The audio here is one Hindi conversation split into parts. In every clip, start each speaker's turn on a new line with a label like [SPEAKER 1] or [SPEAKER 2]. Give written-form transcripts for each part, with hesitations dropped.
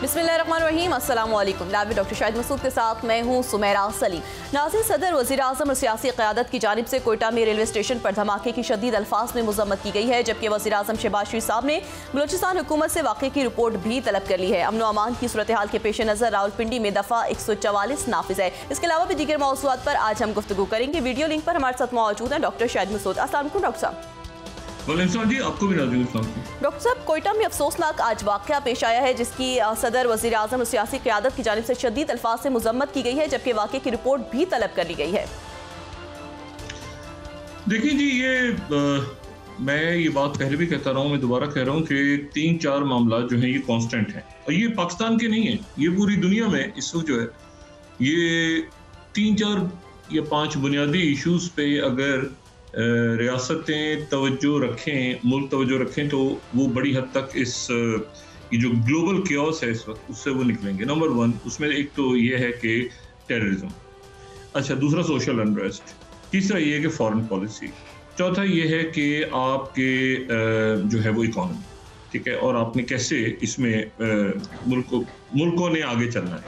[SPEAKER 1] बिस्मिल्लाहिर्रहमानिर्रहीम, अस्सलाम वालेकुम। लाइव डॉक्टर शाहिद मसूद के साथ मैं हूँ सुमेरा सलीम। नाज़िर, सदर, वज़ीर आज़म और सियासी क़यादत की जानिब से कोयटा में रेलवे स्टेशन पर धमाके की शदीद अल्फाज में मज़म्मत की गई है, जबकि वज़ीर आज़म शहबाज शरीफ साहब ने बलूचिस्तान हुकूमत से वाक़े की रिपोर्ट भी तलब कर ली है। अमन व अमान की सूरत हाल के पेश नज़र रावलपिंडी में दफ़ा 144 नाफिज है। इसके अलावा भी दीगर मौज़ूआत पर आज हम गुफ्तगू करेंगे। वीडियो लिंक पर हमारे साथ मौजूद हैं डॉक्टर शाहिद मसूद। अस्सलाम वालेकुम डॉक्टर साहब।
[SPEAKER 2] जी, आपको भी
[SPEAKER 1] डॉक्टर साहब, कोयटा में अफसोसनाक आज वाक़या पेश आया है, जिसकी सदर, वज़ीर आज़म और सियासी क़यादत की जानिब से शदीद अल्फाज से मज़म्मत की गई है, जबकि वाक़े की रिपोर्ट भी तलब कर ली गई है।
[SPEAKER 2] देखिए जी, मैं ये बात पहले भी कहता रहा हूँ, मैं दोबारा कह रहा हूँ कि 3-4 मामला जो है ये कांस्टेंट हैं, और ये पाकिस्तान के नहीं है, ये पूरी दुनिया में इस वक्त जो है ये 3-4 या 5 बुनियादी इश्यूज पे अगर रियासतें तवज्जो रखें, मुल्क तवज्जो रखें, तो वो बड़ी हद तक इस ये जो ग्लोबल केओस है इस वक्त, उससे वो निकलेंगे। नंबर 1 उसमें एक तो ये है कि टेररिज्म, अच्छा, दूसरा सोशल अनरेस्ट, तीसरा ये है कि फॉरेन पॉलिसी, चौथा ये है कि आपके जो है वो इकोनॉमी, ठीक है, और आपने कैसे इसमें मुल्कों ने आगे चलना है।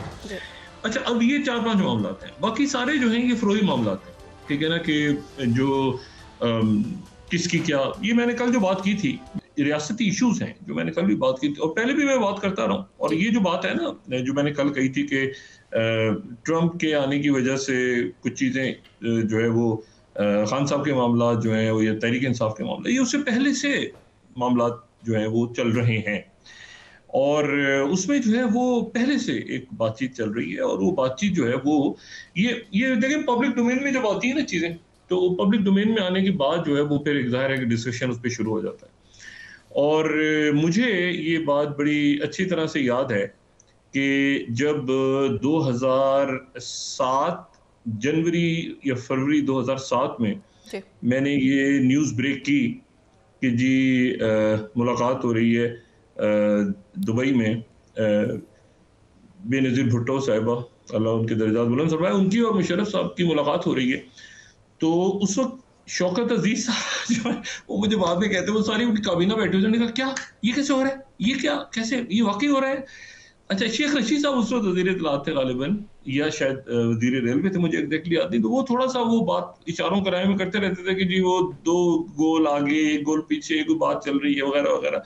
[SPEAKER 2] अच्छा, अब ये 4-5 मामला हैं, बाकी सारे जो हैं ये फ्रोई मामला हैं, ठीक है ना, कि जो किसकी क्या, ये मैंने कल जो बात की थी, रियासती इश्यूज हैं जो मैंने कल भी बात की थी और पहले भी मैं बात करता रहा हूँ। और ये जो बात है ना, जो मैंने कल कही थी कि ट्रंप के आने की वजह से कुछ चीज़ें जो है वो खान साहब के मामला जो हैं वो, या तहरीक इंसाफ के मामला, ये उससे पहले से मामला जो है वो चल रहे हैं, और उसमें जो है वो पहले से एक बातचीत चल रही है, और वो बातचीत जो है वो ये देखें, पब्लिक डोमेन में जब आती है ना चीज़ें, तो पब्लिक डोमेन में आने के बाद जो है वो फिर एक ज़ाहिर है कि डिस्कशन उस पर शुरू हो जाता है। और मुझे ये बात बड़ी अच्छी तरह से याद है कि जब 2007 जनवरी या फरवरी 2007 में मैंने ये न्यूज़ ब्रेक की कि जी मुलाकात हो रही है दुबई में बेनज़ीर भुट्टो साहिबा, अल्लाह उनके दर्जात बुलंद फरमाए, उनकी और मुशर्रफ साहब की मुलाकात हो रही है। तो उस वक्त शौकत अजीज साहब जो है वो मुझे बाद में कहते हैं, वो सारी उनकी काबीना बैठे हुए, कहा क्या ये कैसे हो रहा है, ये क्या कैसे ये वाकई हो रहा है। अच्छा, शेख रशीद साहब उस वक्त वज़ीर इत्तलात थे गालिबन, या शायद वज़ीर रेलवे थे, मुझे एग्जैक्टली याद नहीं। तो वो थोड़ा सा वो बात इशारों कराए में करते रहते थे कि जी वो 2 गोल आगे 1 गोल पीछे कोई बात चल रही है वगैरह वगैरह।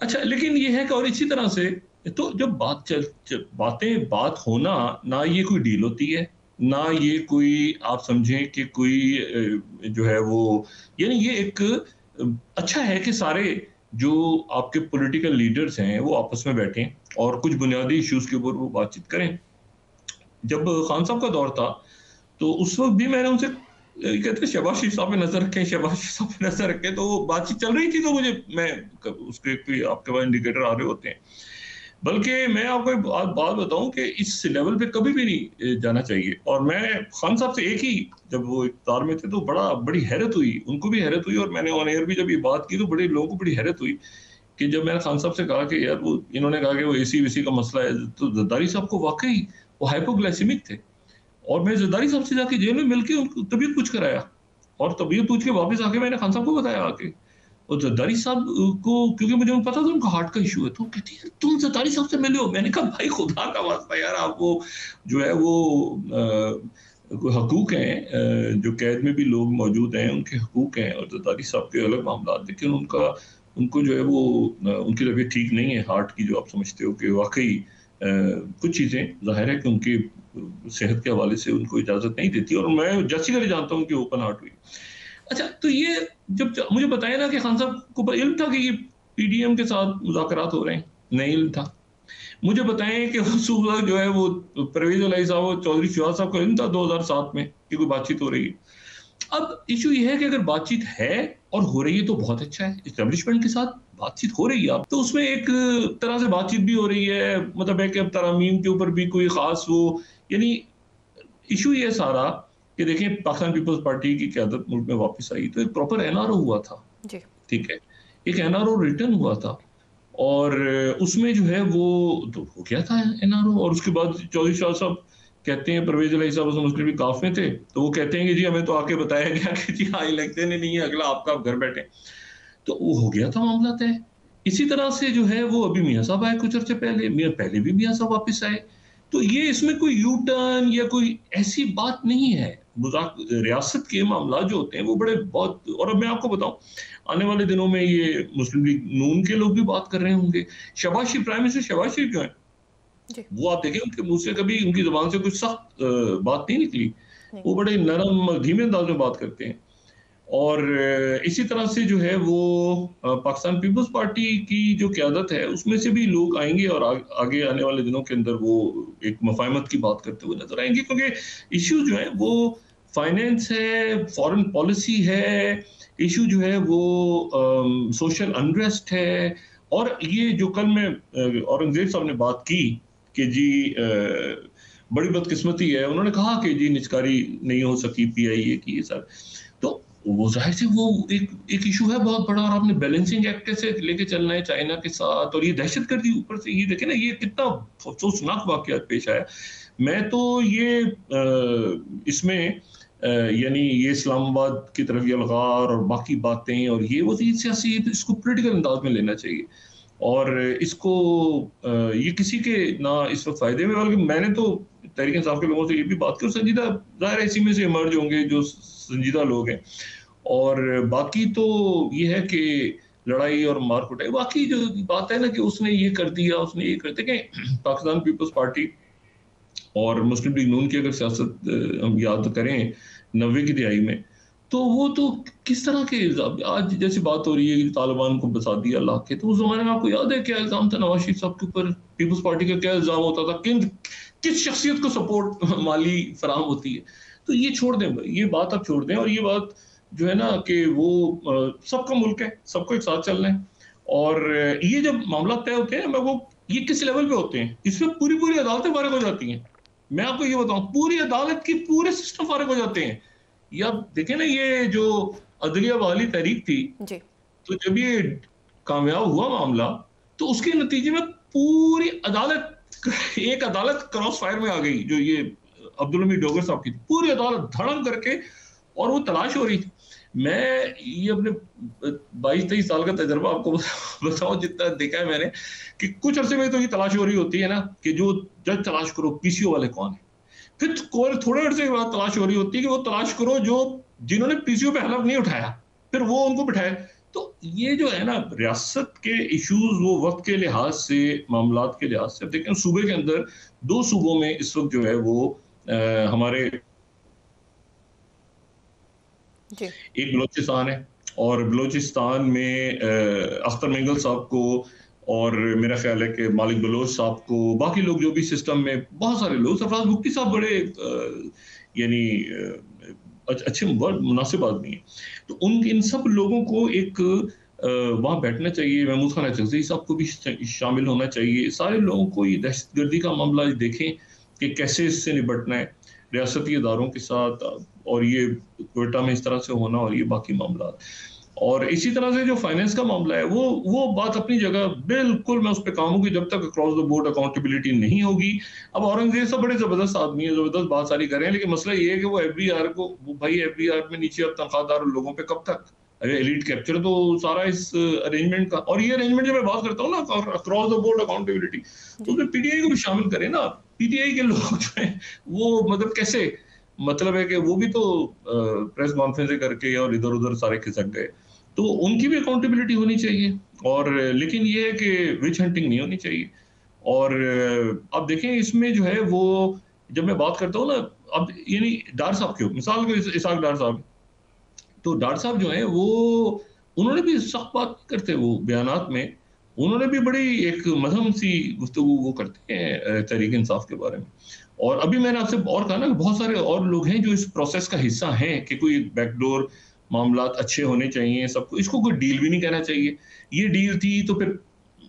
[SPEAKER 2] अच्छा, लेकिन ये है कि और इसी तरह से तो जब बात होना, ना ये कोई डील होती है, ना ये कोई आप समझें कि कोई जो है वो, यानी ये एक अच्छा है कि सारे जो आपके पॉलिटिकल लीडर्स हैं वो आपस में बैठें और कुछ बुनियादी इश्यूज के ऊपर वो बातचीत करें। जब खान साहब का दौर था तो उस वक्त भी मैंने उनसे कहते हैं शहबाज शरीफ साहब पे नजर रखें, शहबाज शरीफ साहब पे नजर रखें, तो वो बातचीत चल रही थी, तो मैं उसके कोई आपके पास इंडिकेटर आ रहे होते हैं। बल्कि मैं आपको एक बात बताऊं कि इस लेवल पे कभी भी नहीं जाना चाहिए। और मैं खान साहब से एक ही, जब वो इफ्तार में थे तो बड़ी हैरत हुई, उनको भी हैरत हुई, और मैंने ऑन एयर भी जब ये बात की तो बड़े लोगों को बड़ी हैरत हुई कि जब मैंने खान साहब से कहा कि यार वो, इन्होंने कहा कि वो एसी वेसी का मसला है, तो जरदारी साहब को वाकई वो हाइपोग्लाइसेमिक थे, और मैं जरदारी साहब से जाके जेल में मिलके उनको तबीयत पूछ कराया, और तबीयत पूछ के वापस आके मैंने खान साहब को बताया आके, और जरदारी साहब को, क्योंकि मुझे पता था उनका हार्ट का इशू है, तो कहती है तुम जरदारी साहब से मिले हो। मैंने कहा भाई खुदा का वास्ता यार, आप वो जो है वो कोई हकूक हैं, जो कैद में भी लोग मौजूद हैं उनके हकूक हैं, और जरदारी साहब के अलग मामला, लेकिन उनको जो है वो उनकी तबीयत ठीक नहीं है हार्ट की, जो आप समझते हो कि वाकई कुछ चीज़ें ज़ाहिर है कि उनकी सेहत के हवाले से उनको इजाज़त नहीं देती, और मैं जैसी कभी जानता हूँ कि ओपन हार्ट हुई। अच्छा, तो ये जब मुझे बताया ना कि खान साहब को इल्म था कि ये पीडीएम के साथ मुज़ाकरात हो रहे हैं, नहीं इल्म था। मुझे बताएं कि सुबह जो है वो परवेज़ इलाही साहब और चौधरी शहबाज साहब को इल्म था 2007 में कि कोई बातचीत हो रही है। अब इशू ये है कि अगर बातचीत है और हो रही है तो बहुत अच्छा है, एस्टेब्लिशमेंट के साथ बातचीत हो रही है, अब तो उसमें एक तरह से बातचीत भी हो रही है, मतलब है कि अब तरामीम के ऊपर भी कोई खास वो, यानी इशू ये सारा कि देखें, पाकिस्तान पीपल्स पार्टी की क़यादत मुल्क में वापस आई तो एक प्रॉपर एनआरओ हुआ था, ठीक है, एक एनआरओ रिटर्न हुआ था, और उसमें जो है वो तो हो गया था एनआरओ। और उसके बाद चौधरी शाह साहब कहते हैं, परवेज इलाही साहब उस मुस्लिम काफ में थे, तो वो कहते हैं कि जी हमें तो आके बताया गया कि जी हाँ इलेक्शन नहीं है, अगला आपका घर बैठे, तो वो हो गया था मामला तय। इसी तरह से जो है वो अभी मियाँ साहब आए कुछ अर्से पहले, पहले भी मियाँ साहब वापस आए। तो ये इसमें कोई यू टर्न या कोई ऐसी बात नहीं है। रियासत के मामला जो होते हैं वो बड़े बहुत, और अब मैं आपको बताऊं, आने वाले दिनों में ये मुस्लिम लीग नून के लोग भी बात कर रहे होंगे। शहबाज शरीफ, प्राइम मिनिस्टर शहबाज शरीफ जो है, वो आप देखें उनके मुंह से कभी, उनकी जुबान से कुछ सख्त बात नहीं निकली। वो बड़े नरम धीमे अंदाज में बात करते हैं। और इसी तरह से जो है वो पाकिस्तान पीपल्स पार्टी की जो क़यादत है उसमें से भी लोग आएंगे और आगे आने वाले दिनों के अंदर वो एक मफाहमत की बात करते हुए नजर आएंगे, क्योंकि इशू जो है वो फाइनेंस है, फॉरेन पॉलिसी है, इशू जो है वो सोशल अनरेस्ट है। और ये जो कल में औरंगजेब साहब ने बात की कि जी बड़ी बदकिस्मती है, उन्होंने कहा कि जी निचकारी नहीं हो सकी पीआईए की, ये सर, तो वो जाहिर से वो एक इशू है बहुत बड़ा। और आपने बैलेंसिंग एक्ट कैसे लेके चलना है चाइना के साथ, और ये दहशतगर्दी ऊपर से, ये देखे ना ये कितना अफसोसनाक वाकया पेश आया। मैं तो ये इसमें यानी ये इस्लामाबाद की तरफ यलगार और बाकी बातें और ये वो सियासी, इसको पॉलिटिकल अंदाज में लेना चाहिए। और इसको ये किसी के ना इस वक्त फायदे में, बल्कि मैंने तो तहरीक इंसाफ के लोगों से ये भी बात की, संजीदा जाहिर है इसी में से इमर्ज होंगे जो संजीदा लोग हैं। और बाकी तो ये है कि लड़ाई और मार कुटाई, बाकी जो बात है ना कि उसने ये कर दिया, उसने ये कर दिया, कि पाकिस्तान पीपल्स पार्टी और मुस्लिम लीग नून की अगर सियासत हम याद करें 90 की दिहाई में, तो वो तो किस तरह के इल्जाम, आज जैसी बात हो रही है कि तालिबान को बसा दिया ला के, तो उस जमाने में आपको याद है क्या इल्जाम था नवाज शरीफ साहब के ऊपर, पीपल्स पार्टी का क्या इल्जाम होता था, किस शख्सियत को सपोर्ट माली फराहम होती है। तो ये छोड़ दें भाई, ये बात आप छोड़ दें। और ये बात जो है ना कि वो सबका मुल्क है, सबको एक साथ चलना है। और ये जब मामला तय होते हैं मैं वो ये किस लेवल पे होते हैं, इसमें पूरी पूरी अदालतें फारिग हो जाती हैं। मैं आपको ये बताऊं, पूरी अदालत की पूरे सिस्टम फारिग हो जाते हैं। ये आप देखें ना, ये जो अदलिया वाली तहरीक थी जी, तो जब ये कामयाब हुआ मामला, तो उसके नतीजे में पूरी अदालत, एक अदालत क्रॉस फायर में आ गई, जो ये अब्दुल हमीद डोगर साहब की, पूरी अदालत धड़म करके, और वो तलाश हो रही थी। मैं ये अपने 22-23 साल का तजर्बा आपको बताऊं, जितना देखा है मैंने, कि कुछ अरसे में तो ये तलाश हो रही होती है ना कि जो जज तलाश करो पीसीओ वाले कौन है, फिर थोड़े अरसे के बाद तलाश हो रही होती है कि वो तलाश करो जो जिन्होंने पीसीओ पे हलफ नहीं उठाया, फिर वो उनको बिठाए। तो ये जो है ना रियासत के इश्यूज, वो वक्त के लिहाज से, मामलात के लिहाज से, देखें सूबे के अंदर 2 सूबों में इस वक्त जो है वो हमारे एक बलोचिस्तान है, और बलोचिस्तान में अख्तर मेंगल साहब को, और मेरा ख्याल है कि मालिक बलोच साहब को, बाकी लोग जो भी सिस्टम में बहुत सारे लोग, सरफराज मुफ्ती साहब बड़े यानी अच्छे मुनासिब आदमी है, तो इन सब लोगों को एक वहाँ बैठना चाहिए। महमूद खान अचकज़ई साहब को भी शामिल होना चाहिए। सारे लोगों को ये दहशतगर्दी का मामला देखें कि कैसे इससे निपटना है रियासती इदारों के साथ, और ये क्वेटा में इस तरह से होना, और ये बाकी मामला। और इसी तरह से जो फाइनेंस का मामला है वो बात अपनी जगह, बिल्कुल मैं उस पर काम हूँ कि जब तक अक्रॉस द बोर्ड अकाउंटेबिलिटी नहीं होगी। अब औरंगजेब साहब बड़े जबरदस्त आदमी है, जबरदस्त बात सारी कर रहे हैं, लेकिन मसला ये है कि वो एफबीआर को, भाई एफबीआर में नीचे अब तनख्वाहदार लोगों पे कब तक, अरे एलीट कैप्चर तो सारा इस अरेंजमेंट का, और ये अरेंजमेंट जब मैं बात करता हूँ ना अक्रॉस द बोर्ड अकाउंटेबिलिटी, तो उसमें पीटीआई को भी शामिल करें ना। पीटीआई के लोग जो है वो मतलब कैसे, मतलब है कि वो भी तो प्रेस कॉन्फ्रेंस करके और इधर उधर सारे खिसक गए, तो उनकी भी अकाउंटेबिलिटी होनी चाहिए। और लेकिन ये है कि विच हंटिंग नहीं होनी चाहिए। और अब देखें इसमें जो है वो, जब मैं बात करता हूँ ना, अब यानी डार साहब के मिसाल को, इसाक डार साहब, तो डार साहब जो है वो, उन्होंने भी सख्त बात करते, वो बयानात में उन्होंने भी बड़ी एक मजहम सी गुफ्तगू वो करते हैं तहरीक इंसाफ के बारे में। और अभी मैंने आपसे और कहा ना कि बहुत सारे और लोग हैं जो इस प्रोसेस का हिस्सा हैं, कि कोई बैकडोर मामलात अच्छे होने चाहिए सबको, इसको कोई डील भी नहीं कहना चाहिए। ये डील थी तो फिर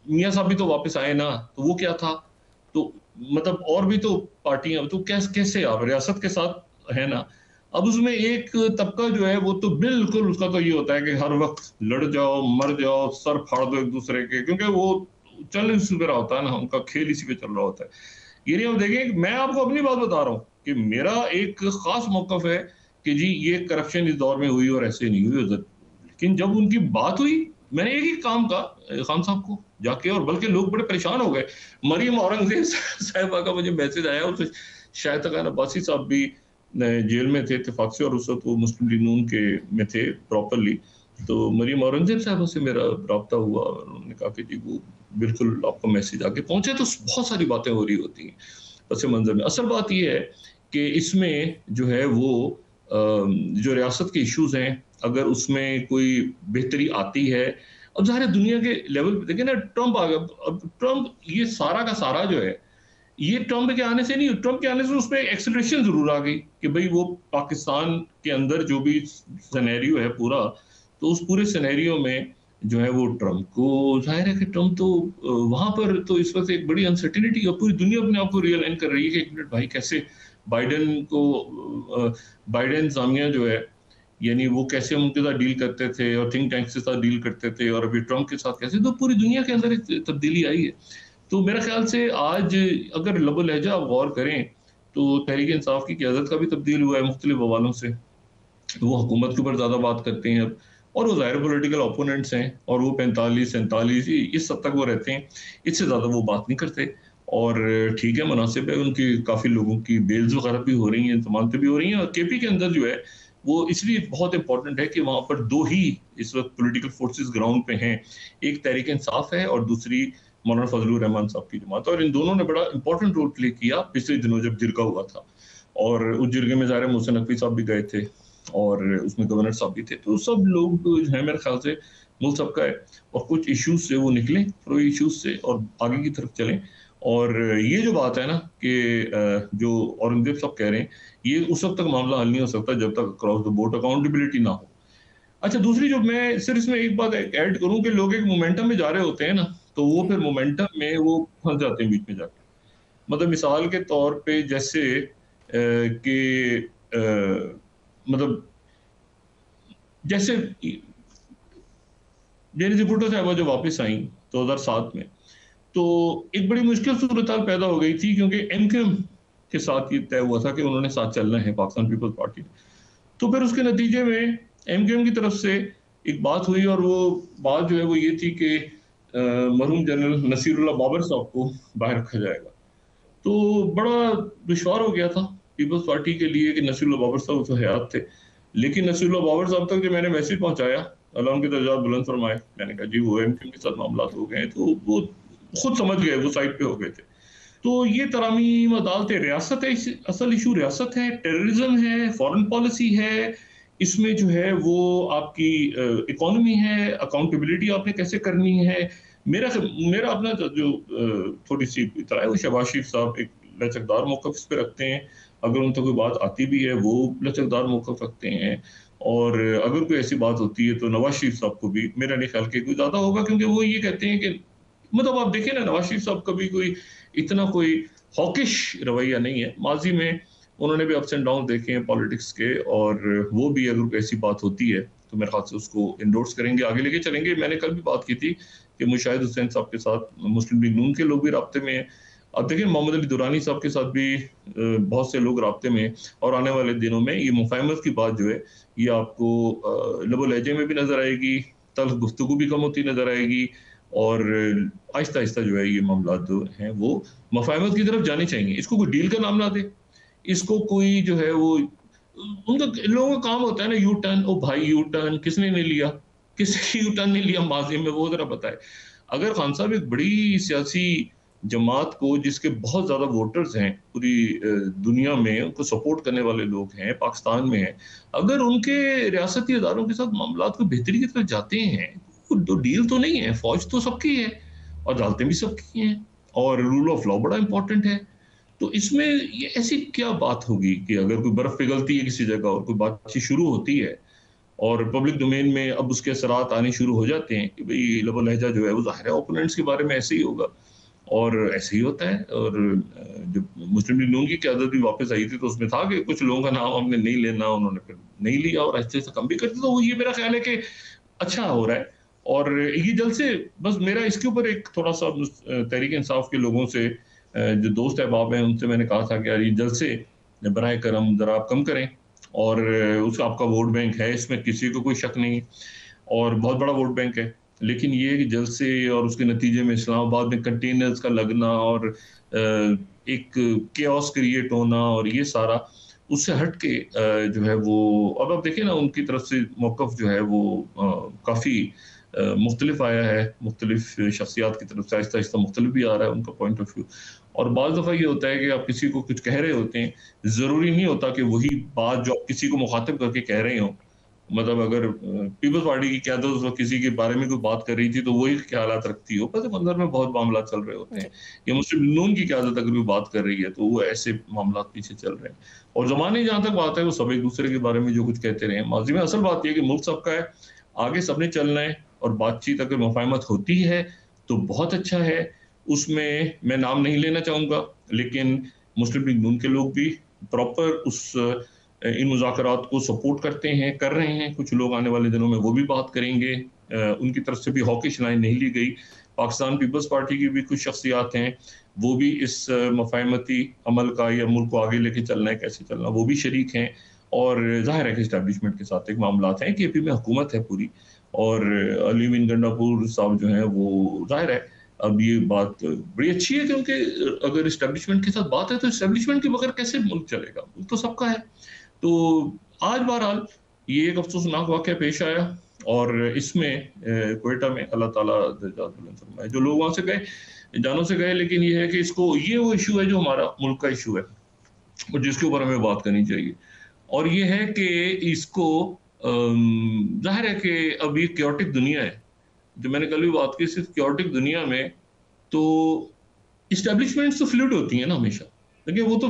[SPEAKER 2] मियाँ साहब भी तो वापस आए ना, तो वो क्या था, तो मतलब और भी तो पार्टियां, तो कैसे आप रियासत के साथ है ना। अब उसमें एक तबका जो है वो तो बिल्कुल उसका तो ये होता है कि हर वक्त लड़ जाओ, मर जाओ, सर फाड़ दो एक दूसरे के, क्योंकि वो चल इसी पे रहा होता है ना, उनका खेल इसी पे चल रहा होता है। ये नहीं, हम देखें, मैं आपको अपनी बात बता रहा हूँ कि मेरा एक खास मौकफ है कि जी ये करप्शन इस दौर में हुई और ऐसे नहीं हुई, लेकिन जब उनकी बात हुई मैंने एक ही काम कहा खान साहब को जाके, और बल्कि लोग बड़े परेशान हो गए। मरियम औरंगजेब साहिबा का मुझे मैसेज आया, उसे शायद तक अब्बासी साहब भी जेल में थे इत्तेफाक से, और उस वक्त वो मुस्लिम लीग नून के में थे प्रॉपरली। तो मरियम औरंगजेब साहब से मेरा रब्ता हुआ, उन्होंने कहा कि जी वो बिल्कुल आपका मैसेज आके पहुंचे। तो बहुत सारी बातें हो रही होती हैं पस मंजर में। असल बात यह है कि इसमें जो है वो जो रियासत के इश्यूज हैं, अगर उसमें कोई बेहतरी आती है, अब ज़ाहिर है दुनिया के लेवल पे देखिए ना, ट्रंप आ गया। अब ट्रंप ये सारा का सारा जो है, ये ट्रंप के आने से नहीं, ट्रंप के आने से उसमें एक्सेलरेशन जरूर आ गई कि भाई वो पाकिस्तान के अंदर जो भी सिनेरियो है पूरा, तो उस पूरे सिनेरियो में जो है वो ट्रंप को जाहिर है कि ट्रंप तो वहां पर तो इस वक्त एक बड़ी अनसर्टिनिटी, और पूरी दुनिया अपने आप को रियलाइन कर रही है कि एक मिनट भाई कैसे बाइडेन को बाइडेन जामिया जो है, यानी वो कैसे उनके साथ डील करते थे और थिंक टैंक के साथ डील करते थे, और अभी ट्रंप के साथ कैसे, तो पूरी दुनिया के अंदर एक तब्दीली आई है। तो मेरा ख्याल से आज अगर लबो लहजा आप गौर करें तो तहरीक इंसाफ की क़यादत का भी तब्दील हुआ है मुख्तलिफ हवालों से। वो हुकूमत के ऊपर ज़्यादा बात करते हैं अब, और वो ज़ाहिर पॉलिटिकल ओपोनेंट्स हैं, और वो 45-47 इस हद तक वो रहते हैं, इससे ज़्यादा वो बात नहीं करते। और ठीक है, मुनासिब है, उनकी काफ़ी लोगों की बेल्स वगैरह भी हो रही हैं, जमानतें भी हो रही हैं। और केपी के अंदर जो है वो इसलिए बहुत इंपॉर्टेंट है कि वहाँ पर दो ही इस वक्त पॉलिटिकल फोर्सेस ग्राउंड पे हैं, एक तहरीक इंसाफ है और दूसरी मौलाना फजलुर रहमान साहब की जमात, और इन दोनों ने बड़ा इंपॉर्टेंट रोल प्ले किया पिछले दिनों जब जिरगा हुआ था। और उस जिरगे में ज़ाहिर मोहसिन नकवी साहब भी गए थे, और उसमें गवर्नर साहब भी थे। तो सब लोग जो है मेरे ख्याल से मुल्क सबका है, और कुछ इश्यूज से वो निकलें, थोड़े इश्यूज से, और आगे की तरफ चलें। और ये जो बात है ना कि जो औरंगजेब साहब कह रहे हैं, ये उस वक्त तक मामला हल नहीं हो सकता जब तक क्रॉस द बोर्ड अकाउंटेबिलिटी ना हो। अच्छा, दूसरी जो मैं सिर्फ इसमें एक बात ऐड करूं कि लोग एक मोमेंटम में जा रहे होते हैं ना, तो वो फिर मोमेंटम में वो फंस जाते हैं बीच में जाके। मतलब मिसाल के तौर पे जैसे कि मतलब जैसे बेनज़ीर भुट्टो साहबा जो वापस आई 2007 में, तो एक बड़ी मुश्किल सूरत हाल पैदा हो गई थी, क्योंकि एमक्यूएम के साथ ये तय हुआ था कि उन्होंने साथ चलना है पाकिस्तान पीपल्स पार्टी। तो फिर उसके नतीजे में एमक्यूएम की तरफ से एक बात हुई, और वो बात जो है वो ये थी कि मरहूम जनरल नसीरुल्लाह बाबर साहब को बाहर रखा जाएगा। तो बड़ा दुश्वार हो गया था पीपल्स पार्टी के लिए कि नसीरुल्लाह बाबर साहब तो हयात थे, लेकिन नसीरुल्लाह बाबर साहब तक जो मैंने मैसेज पहुंचाया, अल्लाह उनके दर्जात बुलंद फरमाए, मैंने कहा जी वो एमक्यूएम के साथ मामला हो गए, तो वो खुद समझ गए, वो साइड पे हो गए थे। तो ये तरामीम अदालत रियासत है, असल इशू रियासत है, टेररिज्म है, फॉरेन पॉलिसी है, इसमें जो है वो आपकी इकोनॉमी है, अकाउंटेबिलिटी आपने कैसे करनी है। मेरा मेरा अपना जो थोड़ी सी इतना है, वो शहबाज शरीफ साहब एक लचकदार मौक़िफ़ इस पे रखते हैं, अगर उन तक कोई बात आती भी है वो लचकदार मौक़िफ़ रखते हैं, और अगर कोई ऐसी बात होती है तो नवाज शरीफ साहब को भी मेरा नहीं ख्याल कि कोई ज़्यादा होगा, क्योंकि वो ये कहते हैं कि मतलब आप देखें ना, नवाज शरीफ साहब कभी कोई इतना कोई हॉकिश रवैया नहीं है। माजी में उन्होंने भी अप्स एंड डाउन देखे हैं पॉलिटिक्स के, और वो भी अगर ऐसी बात होती है तो मेरे ख्याल से उसको इंडोर्स करेंगे, आगे लेके चलेंगे। मैंने कल भी बात की थी कि मुशाहिद हुसैन साहब के साथ मुस्लिम लीग नून के लोग भी राब्ते में हैं। अब देखिए मोहम्मद अली दुरानी साहब के साथ भी बहुत से लोग राब्ते में हैं, और आने वाले दिनों में ये मुफाहमत की बात जो है ये आपको लबो लहजे में भी नजर आएगी, तल्ख गुफ्तगू भी कम होती नजर आएगी, और आहिस्ता आहिस्ता जो है ये मामला जो हैं वो मुफाहमत की तरफ जाने चाहिए। इसको कोई डील का नाम ना दे, इसको कोई जो है वो उनका लोगों का काम होता है ना यू टर्न। ओ भाई यू टर्न किसने नहीं लिया, किसने यू टर्न नहीं लिया माजी में, वो जरा बताए। अगर खान साहब एक बड़ी सियासी जमात को जिसके बहुत ज्यादा वोटर्स हैं पूरी दुनिया में, उनको सपोर्ट करने वाले लोग हैं, पाकिस्तान में हैं, अगर उनके रियासती इदारों के साथ मामला को बेहतरी की तरफ जाते हैं, तो डील तो नहीं है, फौज तो सबकी है और अदालतें भी सबकी हैं, और रूल ऑफ लॉ बड़ा इंपॉर्टेंट है। तो इसमें ये ऐसी क्या बात होगी कि अगर कोई बर्फ पिघलती है किसी जगह और कोई बातचीत शुरू होती है और पब्लिक डोमेन में अब उसके असरात आने शुरू हो जाते हैं कि भाई लबो लहजा जो है वो ज़ाहिर है ओपोनेंट्स के बारे में ऐसे ही होगा, और ऐसे ही होता है। और जब मुस्लिम लीग नून की क़यादत भी वापस आई थी तो उसमें था कि कुछ लोगों का नाम हमने नहीं लेना, उन्होंने फिर नहीं लिया और ऐसे ऐसे कम भी करते। तो ये मेरा ख्याल है कि अच्छा हो रहा है। और ये जल्द से बस मेरा इसके ऊपर एक थोड़ा सा तहरीक इंसाफ के लोगों से जो दोस्त अहबाब हैं उनसे मैंने कहा था कि यार ये जल्द से बराए करम ज़रा आप कम करें, और उसका आपका वोट बैंक है, इसमें किसी को कोई शक नहीं, और बहुत बड़ा वोट बैंक है। लेकिन ये जलसे और उसके नतीजे में इस्लामाबाद में कंटेनर्स का लगना और एक केओस क्रिएट होना और ये सारा, उससे हट के जो है वो, अब आप देखिए ना उनकी तरफ से मौक़िफ़ जो है वो काफ़ी मुख्तलिफ आया है, मुख्तलिफ शख्सियात की तरफ से आहिस्ता-आहिस्ता मुख्तलिफ भी आ रहा है उनका पॉइंट ऑफ व्यू। और बाज़ दफ़ा ये होता है कि आप किसी को कुछ कह रहे होते हैं, ज़रूरी नहीं होता कि वही बात जो आप किसी को मुखातिब करके कह रहे हों, मतलब अगर पीपल्स पार्टी की क़यादत उस वक़्त किसी के बारे में कोई बात कर रही थी, तो वही ख़्यालात रखती हो, पस मंज़र में बहुत मामला चल रहे होते हैं। या मुस्लिम नून की क़यादत अगर कोई बात कर रही है, तो वो ऐसे मामला पीछे चल रहे हैं। और ज़माने जहाँ तक बात है, वो सब एक-दूसरे के बारे में जो कुछ कहते रहे हैं। माज़ी में असल बात ये है कि मुल्क सबका है, आगे सबने चलना है और बातचीत अगर मुफ़ाहमत होती है, तो बहुत अच्छा है। उसमें मैं नाम नहीं लेना चाहूँगा, लेकिन मुस्लिम लीग नून के लोग भी प्रॉपर इन मुज़ाकरात को सपोर्ट करते हैं, कर रहे हैं। कुछ लोग आने वाले दिनों में वो भी बात करेंगे। उनकी तरफ से भी हॉकिश लाइन नहीं ली गई। पाकिस्तान पीपल्स पार्टी की भी कुछ शख्सियात हैं, वो भी इस मुफ़ाहमती अमल का या मुल्क को आगे लेके चलना है, कैसे चलना, वो भी शरीक हैं। और ज़ाहिर है कि एस्टैब्लिशमेंट के साथ एक मामलात हैं कि एपी में हुकूमत है पूरी, और अली अमीन गंडापुर साहब जो हैं वो, ज़ाहिर है अब ये बात बड़ी अच्छी है, क्योंकि अगर एस्टैब्लिशमेंट के साथ बात है, तो एस्टैब्लिशमेंट के बगैर कैसे मुल्क चलेगा? मुल्क तो सबका है। तो आज बहरहाल ये एक अफ़सोसनाक वाक़या पेश आया, और इसमें क्वेटा में अल्लाह ताला दर्जात बुलंद फरमाए। जो लोग वहाँ से गए, जानों से गए, लेकिन ये है कि इसको, ये वो इश्यू है जो हमारा मुल्क का इश्यू है और जिसके ऊपर हमें बात करनी चाहिए। और ये है कि इसको ज़ाहिर है कि अब ये क्योटिक दुनिया है, जो मैंने कल भी बात की, सिर्फ क्योटिक दुनिया में तो एस्टैब्लिशमेंट्स तो फ्लूइड होती हैं ना हमेशा। देखिए वो तो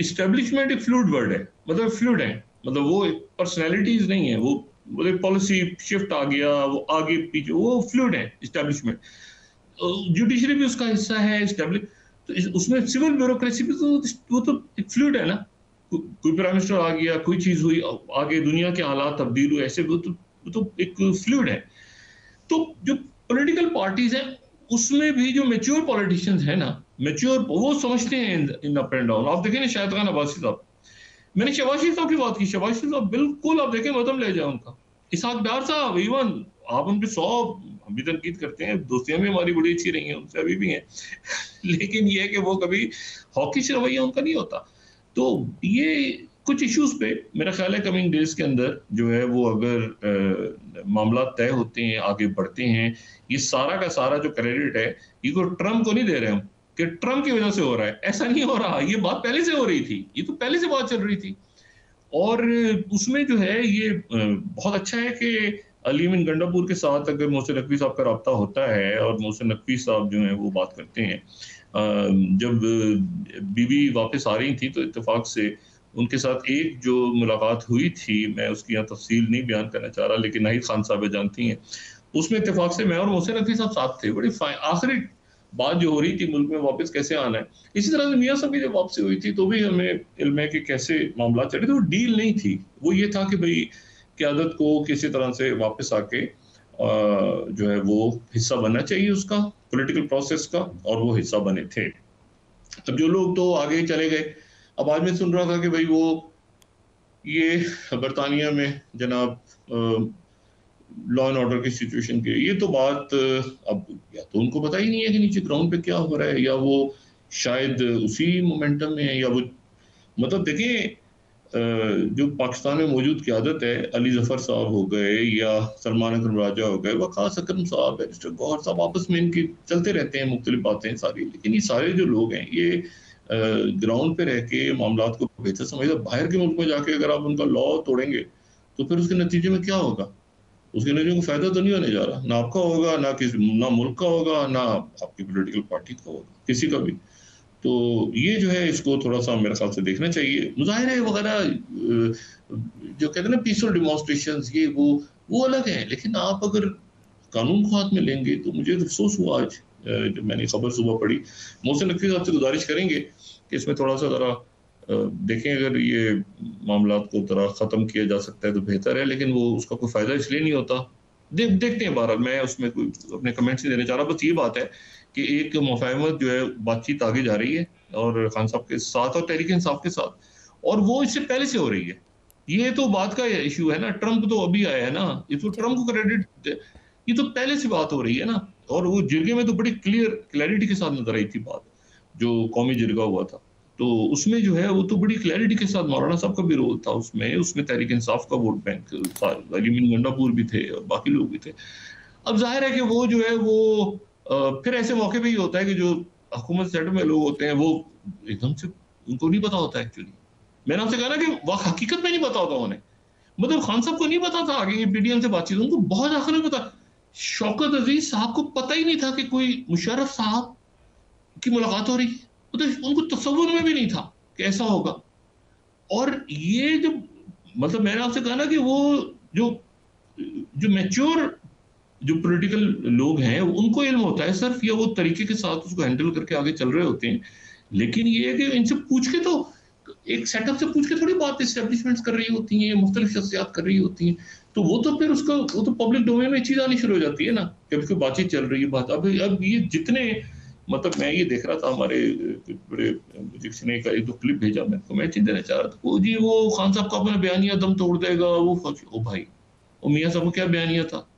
[SPEAKER 2] एस्टैब्लिशमेंट एक फ्लूइड वर्ड है, मतलब फ्लूइड है, मतलब वो पर्सनैलिटीज़ नहीं है, वो मतलब पॉलिसी शिफ्ट आ गया, वो आगे पीछे, वो फ्लूइड है एस्टैब्लिशमेंट। जुडिशरी भी उसका हिस्सा है, एस्टैब्लिश, तो उसमें सिविल ब्यूरोक्रेसी भी तो, वो तो एक फ्लूइड है ना। कोई प्राइम मिनिस्टर आ गया, कोई चीज़ हुई, आगे दुनिया के हालात तब्दील हुए, ऐसे वो तो एक फ्लूइड है। तो जो पॉलिटिकल पार्टीज हैं, उसमें भी जो मैच्योर पॉलिटिशियंस हैं ना, मैच्योर, वो समझते हैं इन अप एंड डाउन। आप देखें ना शाहिद खान अब्बासी साहब, मैंने शहबाज शरीफ साहब की बात की, शहबाज शरीफ साहब बिल्कुल, आप देखें मतम ले जाए उनका। इसहाक डार साहब, इवन आप उनके 100 हम भी तनकीद करते हैं, दोस्तियां भी हमारी बड़ी अच्छी रही हैं उनसे, अभी भी हैं लेकिन ये है कि वो कभी हॉकिश रवैया उनका नहीं होता। तो ये कुछ इश्यूज पे मेरा ख्याल है कमिंग डेज के अंदर जो है वो, अगर मामला तय होते हैं, आगे बढ़ते हैं, ये सारा का सारा जो क्रेडिट है, ये को ट्रम्प को नहीं दे रहे हम कि ट्रम्प की वजह से हो रहा है, ऐसा नहीं हो रहा। ये बात पहले से हो रही थी, ये तो पहले से बात चल रही थी। और उसमें जो है ये बहुत अच्छा है कि अली अमीन गंडापुर के साथ अगर मोहसिन नकवी साहब का रब्ता होता है, और मोहसिन नकवी साहब जो है वो बात करते हैं। जब बीबी वापस आ रही थी, तो इत्तेफाक से उनके साथ एक जो मुलाकात हुई थी, मैं उसकी यहाँ तफसील नहीं बयान करना चाह रहा, लेकिन नाहिद खान साहब जानती हैं, उसमें इत्तेफाक से मैं और मोहसिन नकवी साहब साथ थे। बड़ी आखिरी बात जो हो रही थी, मुल्क में वापस कैसे आना है। इसी तरह से मियाँ साहब की जब वापसी हुई थी, तो भी हमें इल्म है कि कैसे मामला चले थे। वो डील नहीं थी, वो ये था कि भाई क़यादत को किसी तरह से वापस आके जो है वो हिस्सा बनना चाहिए उसका, पॉलिटिकल प्रोसेस का, और वो हिस्सा बने थे। अब जो लोग तो आगे चले गए। अब आज मैं सुन रहा था कि भाई वो ये बरतानिया में जनाब लॉ एंड ऑर्डर की सिचुएशन की, ये तो बात अब या तो उनको पता ही नहीं है कि नीचे ग्राउंड पे क्या हो रहा है, या वो शायद उसी मोमेंटम में है, या वो, मतलब देखिए जो पाकिस्तान में मौजूद क़यादत है, अली जफर साहब हो गए, या सलमान अकरम राजा हो गए, वक़ास अकरम साहब, बैरिस्टर गौहर साहब, आपस में इनकी चलते रहते हैं मुख्तलिफ बातें सारी। लेकिन ये सारे जो लोग हैं, ये ग्राउंड पे रह के मामलात को बेहतर समझते। बाहर के मुल्क में जाके अगर आप उनका लॉ तोड़ेंगे, तो फिर उसके नतीजे में क्या होगा? उसके नतीजे को फायदा तो नहीं होने जा रहा, ना आपका होगा, ना मुल्क का होगा, ना आपकी पॉलिटिकल पार्टी का होगा, किसी का भी। तो ये जो है, इसको थोड़ा सा मेरे ख्याल से देखना चाहिए। मुजाहिरे वगैरह जो कहते हैं ना पीसफुल डिमॉन्स्ट्रेशंस, ये वो अलग है, लेकिन आप अगर कानून को हाथ में लेंगे, तो मुझे अफसोस हुआ आज जब मैंने खबर सुबह पढ़ी। मोहसिन नकवी साहब से गुजारिश करेंगे कि इसमें थोड़ा सा ज़रा देखें, अगर ये मामलात को ज़रा ख़त्म किया जा सकता है तो बेहतर है, लेकिन वो उसका कोई फ़ायदा इसलिए नहीं होता। देखते हैं। बहरहाल मैं उसमें कोई अपने कमेंट्स नहीं देना चाह रहा, बस ये बात है कि एक मुफ़ाहमत जो है, बातचीत आगे जा रही है, और खान साहब के साथ और तहरीक इंसाफ के साथ, और वो इससे पहले से हो रही है। ये तो बात का इशू है ना, ट्रम्प तो अभी आया है ना, इसको ट्रम्प को क्रेडिट ये तो पहले से बात हो रही है ना। और वो जिरगे में तो बड़ी क्लैरिटी के साथ नजर आई थी बात, जो कौमी जिरगा हुआ था, तो उसमें जो है वो तो बड़ी क्लैरिटी के साथ मौलाना साहब का भी रोल था उसमें, उसमें तहरीक इंसाफ का वोट बैंक, अलीमीन गंडापुर भी थे और बाकी लोग भी थे। अब जाहिर है कि वो जो है वो फिर ऐसे मौके पे ही होता है कि जो हुकूमत सेट में लोग होते हैं वो एकदम से उनको नहीं पता होता एक्चुअली। मैंने आपसे कहा ना कि वह हकीकत में नहीं पता होता उन्हें, मतलब खान साहब को नहीं पता था आगे ये पीडीएम से बातचीत, उनको बहुत आखिर में पता। शौकत अजीज साहब को पता ही नहीं था कि कोई मुशर्रफ साहब की मुलाकात हो रही है, मतलब उनको तस्वुर में भी नहीं था कि ऐसा होगा। और ये जो मतलब मैंने आपसे कहा ना कि वो जो जो मैच्योर जो पॉलिटिकल लोग हैं उनको इल्म होता है सिर्फ, या वो तरीके के साथ उसको हैंडल करके आगे चल रहे होते हैं। लेकिन ये है कि इनसे पूछ के तो एक सेटअप से पूछ के थोड़ी बात एस्टेब्लिशमेंट्स कर रही होती हैं, मुख्तलिफ शख्सियात कर रही होती हैं, तो वो तो फिर उसका वो तो पब्लिक डोमेन में चीज आनी शुरू हो जाती है ना, जब कोई बातचीत चल रही है बात। अब ये जितने मतलब मैं ये देख रहा था हमारे बड़े मुझे किसी ने एक दो क्लिप भेजा मेरे को, मैं चीज देना चाह रहा था, वो जी वो खान साहब का अपना बयानिया दम तोड़ देगा वो, ओ भाई वो मियाँ साहब को क्या बयानिया था,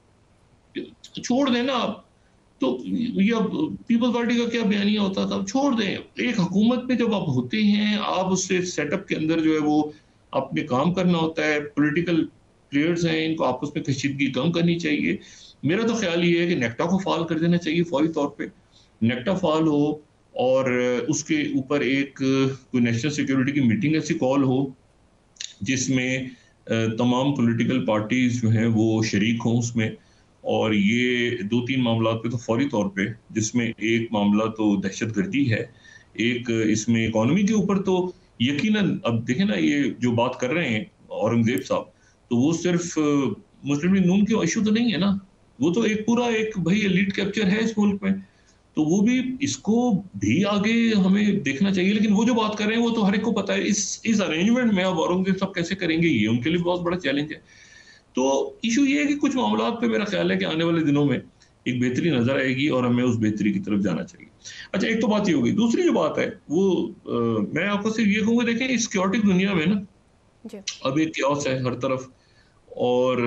[SPEAKER 2] छोड़ देना आप। तो ये अब पीपल्स पार्टी का क्या बयानिया होता था, छोड़ दें। एक हुकूमत में जब आप होते हैं, आप उससे सेटअप के अंदर जो है वो आपने काम करना होता है। पॉलिटिकल प्लेयर्स हैं, इनको आपस में कशीदगी कम करनी चाहिए। मेरा तो ख्याल ये है कि नेक्टा को फाल कर देना चाहिए फौरी तौर पे, नेक्टा फाल हो और उसके ऊपर एक कोई नेशनल सिक्योरिटी की मीटिंग ऐसी कॉल हो जिसमें तमाम पॉलिटिकल पार्टीज जो हैं वो शरीक हों उसमें। और ये दो तीन मामला पे तो फौरी तौर पे, जिसमें एक मामला तो दहशतगर्दी है, एक इसमें इकोनॉमी के ऊपर तो यकीनन। अब देखें ना ये जो बात कर रहे हैं औरंगजेब साहब, तो वो सिर्फ मुस्लिम लीग नून के इशू तो नहीं है ना, वो तो एक पूरा एक भाई एलीट कैप्चर है इस मुल्क में, तो वो भी इसको भी आगे हमें देखना चाहिए। लेकिन वो जो बात कर रहे हैं वो तो हर एक को पता है, इस अरेंजमेंट में अब औरंगजेब साहब कैसे करेंगे, ये उनके लिए बहुत बड़ा चैलेंज है। तो इशू ये है कि कुछ मामला पे मेरा ख्याल है कि आने वाले दिनों में एक बेहतरी नजर आएगी और हमें उस बेहतरी की तरफ जाना चाहिए। अच्छा, एक तो बात ये होगी। दूसरी जो बात है वो मैं आपको सिर्फ ये कहूँगा, देखें इस क्योटिक दुनिया में ना
[SPEAKER 1] जी।
[SPEAKER 2] अब एक क्योस है हर तरफ, और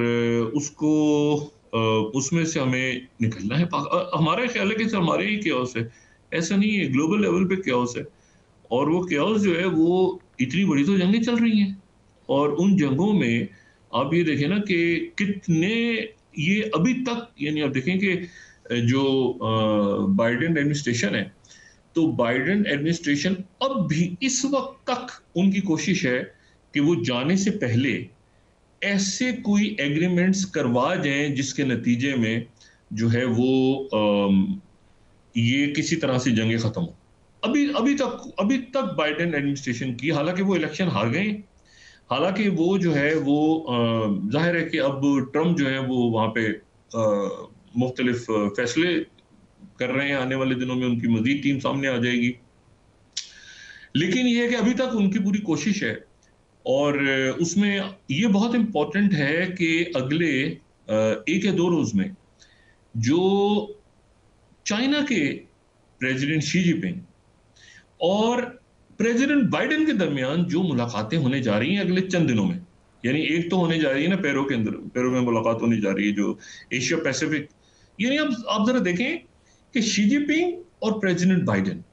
[SPEAKER 2] उसको उसमें से हमें निकलना है। हमारा ख्याल है कि हमारे ही क्योस है, ऐसा नहीं है, ग्लोबल लेवल पे क्योस है। और वो क्योस जो है वो इतनी बड़ी तो जंगें चल रही हैं, और उन जंगों में आप ये देखें ना कि कितने ये अभी तक, यानी आप देखें कि जो बाइडेन एडमिनिस्ट्रेशन है, तो बाइडेन एडमिनिस्ट्रेशन अब भी इस वक्त तक उनकी कोशिश है कि वो जाने से पहले ऐसे कोई एग्रीमेंट्स करवा जाएं जिसके नतीजे में जो है वो ये किसी तरह से जंगे खत्म हो। अभी तक बाइडेन एडमिनिस्ट्रेशन की, हालांकि वो इलेक्शन हार गए, हालांकि वो जो है वो जाहिर है कि अब ट्रम्प जो है वो वहाँ पे मुख्तलिफ फैसले कर रहे हैं, आने वाले दिनों में उनकी मजीद टीम सामने आ जाएगी। लेकिन ये है कि अभी तक उनकी पूरी कोशिश है, और उसमें ये बहुत इंपॉर्टेंट है कि अगले एक या दो रोज में जो चाइना के प्रेसिडेंट शी जिनपिंग और प्रेसिडेंट बाइडेन के दरमियान जो मुलाकातें होने जा रही हैं अगले चंद दिनों में, यानी एक तो होने जा रही है ना पेरो के अंदर, पेरो में मुलाकात होने जा रही है जो एशिया पैसिफिक, यानी आप जरा देखें कि शी जिनपिंग और प्रेसिडेंट बाइडेन।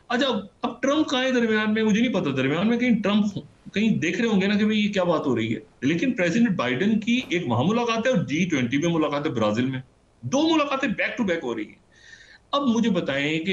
[SPEAKER 2] अच्छा, अब ट्रम्प कहाँ है दरमियान में, मुझे नहीं पता, दरमियान में कहीं ट्रम्प कहीं देख रहे होंगे ना कि भाई ये क्या बात हो रही है। लेकिन प्रेसिडेंट बाइडेन की एक वहां मुलाकात है और G20 में मुलाकात है ब्राजील में, दो मुलाकातें बैक टू बैक हो रही है। अब मुझे बताएं कि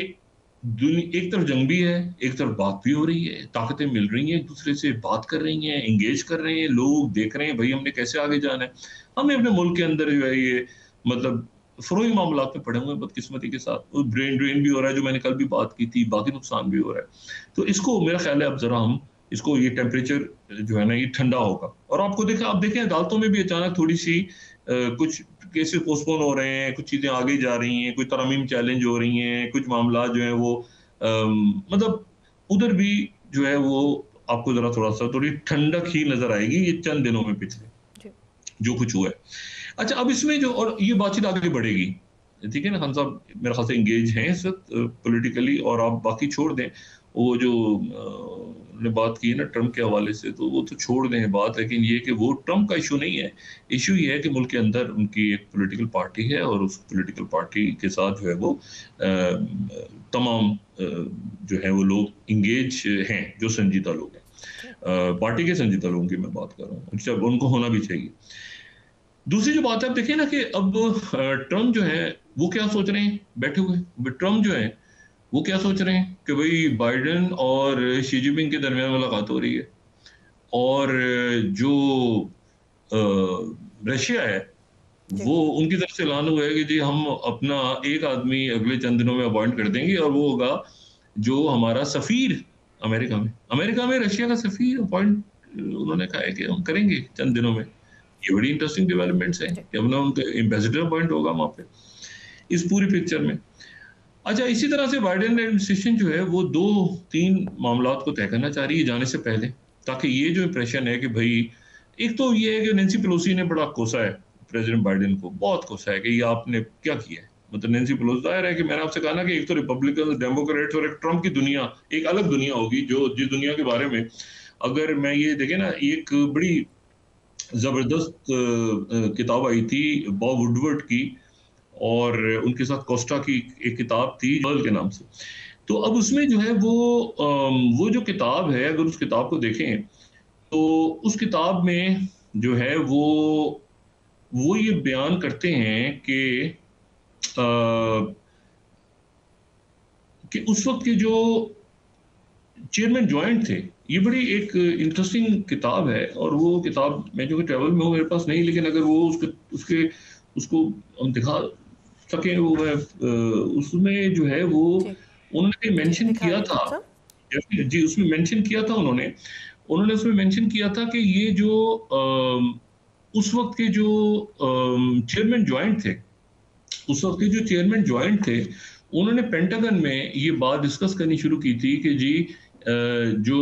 [SPEAKER 2] एक तरफ जंग भी है, एक तरफ बात भी हो रही है, ताकतें मिल रही हैं, एक दूसरे से बात कर रही हैं, एंगेज कर रहे हैं, लोग देख रहे हैं भाई हमने कैसे आगे जाना है। हमें अपने मुल्क के अंदर जो है ये मतलब फरोई मामला में पड़े हुए हैं बदकिस्मती के साथ, ब्रेन ड्रेन भी हो रहा है जो मैंने कल भी बात की थी, बाकी नुकसान भी हो रहा है। तो इसको मेरा ख्याल है अब जरा हम इसको, ये टेम्परेचर जो है ना ये ठंडा होगा। और आपको देखा, आप देखें अदालतों में भी अचानक थोड़ी सी कुछ केसेस पोस्टपोन हो रहे हैं, कुछ चीजें आगे जा रही हैं, कुछ तरमीम चैलेंज हो रही हैं, कुछ मामला जो है वो मतलब उधर भी जो है वो आपको जरा थोड़ा सा थोड़ी ठंडक ही नजर आएगी ये चंद दिनों में पिछले जो कुछ हुआ है। अच्छा, अब इसमें जो और ये बातचीत आगे बढ़ेगी, ठीक है ना, खान साहब मेरे ख्याल से इंगेज हैं इस वक्त पॉलिटिकली, और आप बाकी छोड़ दें। वो जो ने बात की है ना ट्रम्प के हवाले से, तो वो तो छोड़ दें बात, लेकिन ये कि वो ट्रम्प का इशू नहीं है। इशू ये है कि मुल्क के अंदर उनकी एक पॉलिटिकल पार्टी है और उस पॉलिटिकल पार्टी के साथ जो है वो तमाम जो है वो लोग इंगेज हैं, जो संजीदा लोग हैं, पार्टी के संजीदा लोगों की मैं बात कर रहा हूँ, जब उनको होना भी चाहिए। दूसरी जो बात है, आप देखिए ना कि अब ट्रम्प जो है वो क्या सोच रहे हैं बैठे हुए। ट्रम्प जो है वो क्या सोच रहे हैं कि भाई बाइडेन और शी जिनपिंग के दरमियान मुलाकात हो रही है, और जो रशिया है
[SPEAKER 1] जी।
[SPEAKER 2] वो उनकी तरफ से ऐलान हुआ है कि जी हम अपना एक आदमी अगले चंद दिनों में अपॉइंट कर देंगे, और वो होगा जो हमारा सफीर अमेरिका में रशिया का सफीर अपॉइंट उन्होंने कहा है कि हम करेंगे चंद दिनों में। ये बड़ी इंटरेस्टिंग डेवलपमेंट्स हैं
[SPEAKER 1] जी।
[SPEAKER 2] कि अपना उनका एम्बेसडर अपॉइंट होगा वहाँ पे इस पूरी पिक्चर में। अच्छा, इसी तरह से बाइडेन एडमिनिस्ट्रेशन जो है वो 2-3 मामलात को तय करना चाह रही है जाने से पहले, ताकि ये जो इंप्रेशन है कि भाई, एक तो ये है कि नैन्सी पेलोसी ने बड़ा कोसा है प्रेसिडेंट बाइडेन को, बहुत कोसा है कि ये आपने क्या किया है। मतलब नैन्सी पेलोसी, जाहिर है कि मैंने आपसे कहा ना कि एक तो रिपब्लिकन, डेमोक्रेट्स और एक ट्रम्प की दुनिया, एक अलग दुनिया होगी, जो जिस दुनिया के बारे में अगर मैं ये देखे ना, एक बड़ी जबरदस्त किताब आई थी बॉब वुडवर्ड की, और उनके साथ कोस्टा की एक किताब थी जर्ल के नाम से। तो अब उसमें जो है वो जो किताब है, अगर उस किताब को देखें तो उस किताब में जो है वो ये बयान करते हैं कि उस वक्त के जो चेयरमैन जॉइंट थे, ये बड़ी एक इंटरेस्टिंग किताब है, और वो किताब मैं जो कि ट्रैवल में हूँ मेरे पास नहीं, लेकिन अगर वो उसको हम दिखा सकें, वो है उसमें जो है वो
[SPEAKER 1] जी।
[SPEAKER 2] उन्होंने
[SPEAKER 1] जी,
[SPEAKER 2] मेंशन
[SPEAKER 1] दिखा
[SPEAKER 2] किया
[SPEAKER 1] रही है
[SPEAKER 2] था।
[SPEAKER 1] डॉक्टर साहब।
[SPEAKER 2] जी, उसमें मेंशन किया था उन्होंने उसमें मेंशन किया था कि ये जो उस वक्त के जो चेयरमैन जॉइंट थे, उस वक्त के जो चेयरमैन जॉइंट थे, उन्होंने पेंटागन में ये बात डिस्कस करनी शुरू की थी कि जी जो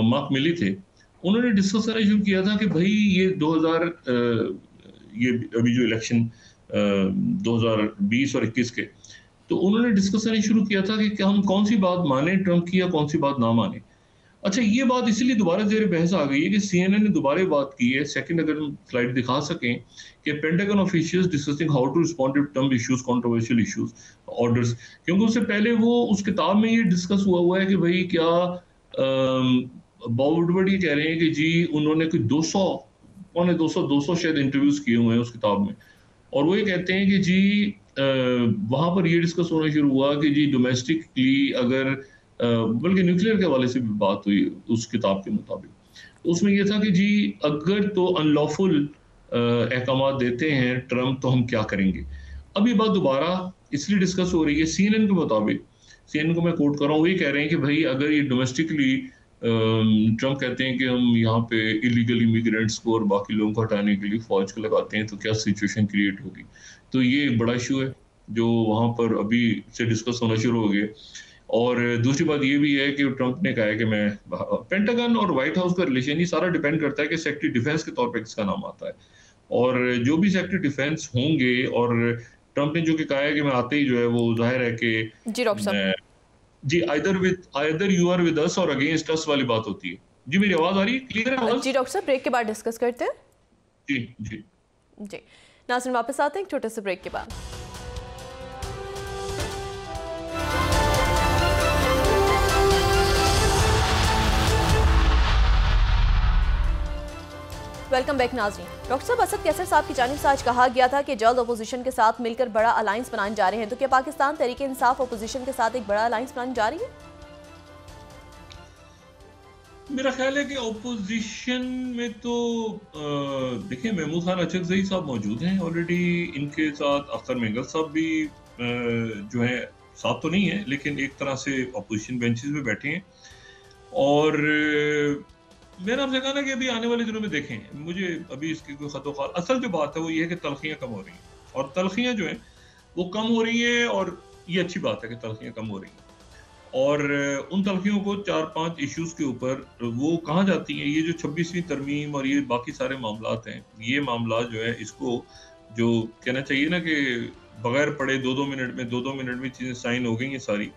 [SPEAKER 2] मार्क मिली थे, उन्होंने डिस्कस करना शुरू किया था कि भाई ये 2000 ये अभी जो इलेक्शन 2020 और 21 के, तो उन्होंने डिस्कस करना शुरू किया था कि क्या हम कौन सी बात माने ट्रम्प की या कौन सी बात ना माने। अच्छा, ये बात इसलिए दोबारा ज़ेर बहस आ गई है कि सीएनएन ने दोबारा बात की है। सेकंड अगर हम स्लाइड दिखा सकें, कि Pentagon officials discussing how to respond to term issues, controversial issues, orders. क्योंकि उससे पहले वो उस किताब में ये डिस्कस हुआ है कि भाई क्या बॉब वुडवर्ड ये कह रहे हैं कि जी उन्होंने कोई 200 पौने 200 शायद इंटरव्यूज किए हुए हैं उस किताब में, और वो ये कहते हैं कि जी वहां पर ये डिस्कस होना शुरू हुआ कि जी डोमेस्टिकली अगर बल्कि न्यूक्लियर के हवाले से भी बात हुई उस किताब के मुताबिक, तो उसमें यह था कि जी अगर तो अनलॉफुल अहकाम देते हैं ट्रम्प, तो हम क्या करेंगे। अब ये बात दोबारा इसलिए डिस्कस हो रही है सीएनएन के मुताबिक, सीएनएन को मैं कोट कर रहा हूँ, वही कह रहे हैं कि भाई अगर ये डोमेस्टिकली ट्रम्प कहते हैं कि हम यहाँ पे इलीगल इमिग्रेंट्स को और बाकी लोगों को हटाने के लिए फौज को लगाते हैं, तो क्या सिचुएशन क्रिएट होगी। तो ये एक बड़ा इशू है जो वहाँ पर अभी से डिस्कस होना शुरू हो गया। और दूसरी बात ये भी है कि ट्रम्प ने कहा है कि मैं, पेंटागन और व्हाइट हाउस का रिलेशन ही सारा डिपेंड करता है कि सेक्रेटरी डिफेंस के तौर पे किसका नाम आता है, और जो भी सेक्रेटरी डिफेंस होंगे, और ट्रम्प ने जो कि कहा है कि मैं आते ही जो है वो जाहिर है कि
[SPEAKER 1] जी डॉक्टर साहब।
[SPEAKER 2] जी either you are with us और अगेंस्ट अस वाली बात होती है। जी मेरी आवाज आ रही है, क्लियर है आवाज?
[SPEAKER 1] जी डॉक्टर साहब, ब्रेक के बाद डिस्कस करते हैं।
[SPEAKER 2] जी जी
[SPEAKER 1] जी नाज़रीन, वापस आते हैं एक छोटे से ब्रेक के बाद। वेलकम बैक नाज़रीन। डॉक्टर साहब, असद कैसर साहब की जानिब से आज कहा गया था कि जल्द अपोजिशन के साथ मिलकर बड़ा अलायंस बनाने जा रहे हैं, तो क्या पाकिस्तान तहरीक इंसाफ अपोजिशन के साथ एक बड़ा अलायंस बनाने जा रही है?
[SPEAKER 2] मेरा ख्याल है कि ओपोजिशन में तो देखिए महमूद खान अचकज़ई साहब मौजूद हैं ऑलरेडी, इनके साथ अख्तर मेंगल साहब भी जो है साथ तो नहीं है, लेकिन एक तरह से अपोजिशन बेंचेस में बैठे हैं। और मैंने आपसे कहा ना कि अभी आने वाले दिनों में देखें, मुझे अभी इसकी कोई खतोखाल, असल जो बात है वो ये है कि तलखियाँ कम हो रही हैं, और तलखियाँ जो हैं वो कम हो रही हैं, और ये अच्छी बात है कि तलखियाँ कम हो रही हैं। और उन तलखियों को 4-5 इश्यूज के ऊपर वो कहाँ जाती हैं, ये जो 26वीं तरमीम और ये बाकी सारे मामलात हैं, ये मामला जो है इसको जो कहना चाहिए ना कि बगैर पढ़े 2-2 मिनट में चीज़ें साइन हो गई हैं सारी,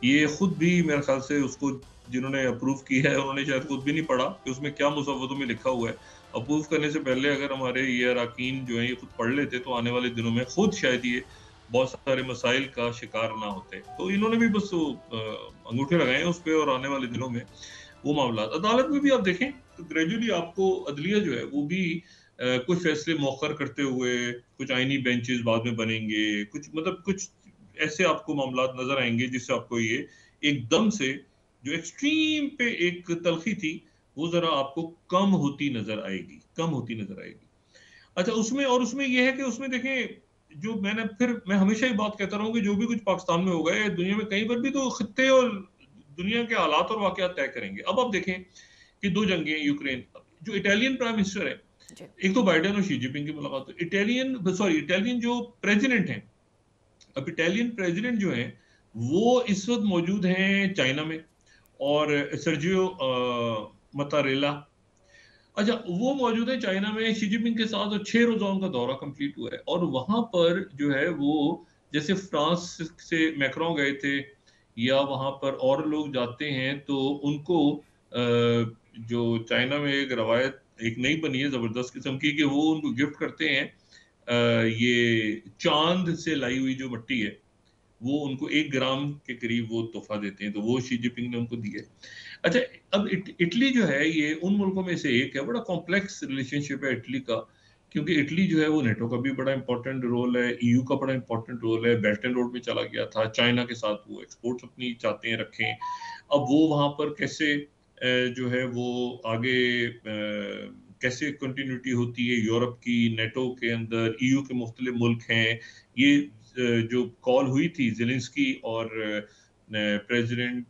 [SPEAKER 2] ये खुद भी मेरे ख्याल से उसको जिन्होंने अप्रूव किया है उन्होंने शायद खुद भी नहीं पढ़ा कि उसमें क्या मुसव्वदों में लिखा हुआ है। अप्रूव करने से पहले अगर हमारे ये अरकान जो है ये खुद पढ़ लेते तो आने वाले दिनों में खुद शायद ये बहुत सारे मसाइल का शिकार ना होते। तो इन्होंने भी बस अंगूठे लगाए हैं उस पर, और आने वाले दिनों में वो मामला अदालत में भी आप देखें तो ग्रेजुअली आपको अदलिया जो है वो भी कुछ फैसले मौखर करते हुए, कुछ आईनी बेंचेस बाद में बनेंगे, कुछ मतलब कुछ ऐसे आपको मामलात नजर आएंगे जिससे आपको ये एकदम से जो एक्सट्रीम पे एक तलखी थी वो जरा आपको कम होती नजर आएगी, कम होती नजर आएगी। अच्छा, उसमें ये है कि उसमें देखें, जो मैं हमेशा ही बात कहता रहूं कि जो भी कुछ पाकिस्तान में होगा या दुनिया में कहीं पर भी, तो खित्ते और दुनिया के हालात और वाकयात तय करेंगे। अब आप देखें कि दो जंगें, यूक्रेन, जो इटालियन प्राइम मिनिस्टर है, एक तो बाइडेन और शी जिनपिंग की मुलाकात, तो इटालियन जो प्रेसिडेंट हैं, अब इटालियन प्रेसिडेंट जो हैं वो इस वक्त मौजूद हैं चाइना में, और सर्जियो मतारेला, अच्छा वो मौजूद है चाइना में शी जिनपिंग के साथ, और 6 रोजा उनका दौरा कंप्लीट हुआ है। और वहां पर जो है वो जैसे फ्रांस से मैक्रों गए थे या वहां पर और लोग जाते हैं तो उनको जो चाइना में एक रवायत एक नई बनी है जबरदस्त किस्म की कि वो उनको गिफ्ट करते हैं ये चांद से लाई हुई जो मिट्टी है, वो उनको 1 ग्राम के करीब वो तोहफा देते हैं, तो वो शी जिनपिंग ने उनको दिया है। अच्छा, अब इटली जो है ये उन मुल्कों में से एक है, बड़ा कॉम्प्लेक्स रिलेशनशिप है इटली का, क्योंकि इटली जो है वो नेटो का भी बड़ा इंपॉर्टेंट रोल है, ईयू का बड़ा इंपॉर्टेंट रोल है, बेल्ट एंड रोड में चला गया था, चाइना के साथ वो एक्सपोर्ट्स अपनी चाहते हैं रखें। अब वो वहां पर कैसे जो है वो आगे कैसे कंटिन्यूटी होती है यूरोप की, नेटो के अंदर ईयू के मुख्तलिफ मुल्क हैं, ये जो कॉल हुई थी ज़ेलेंस्की और प्रेसिडेंट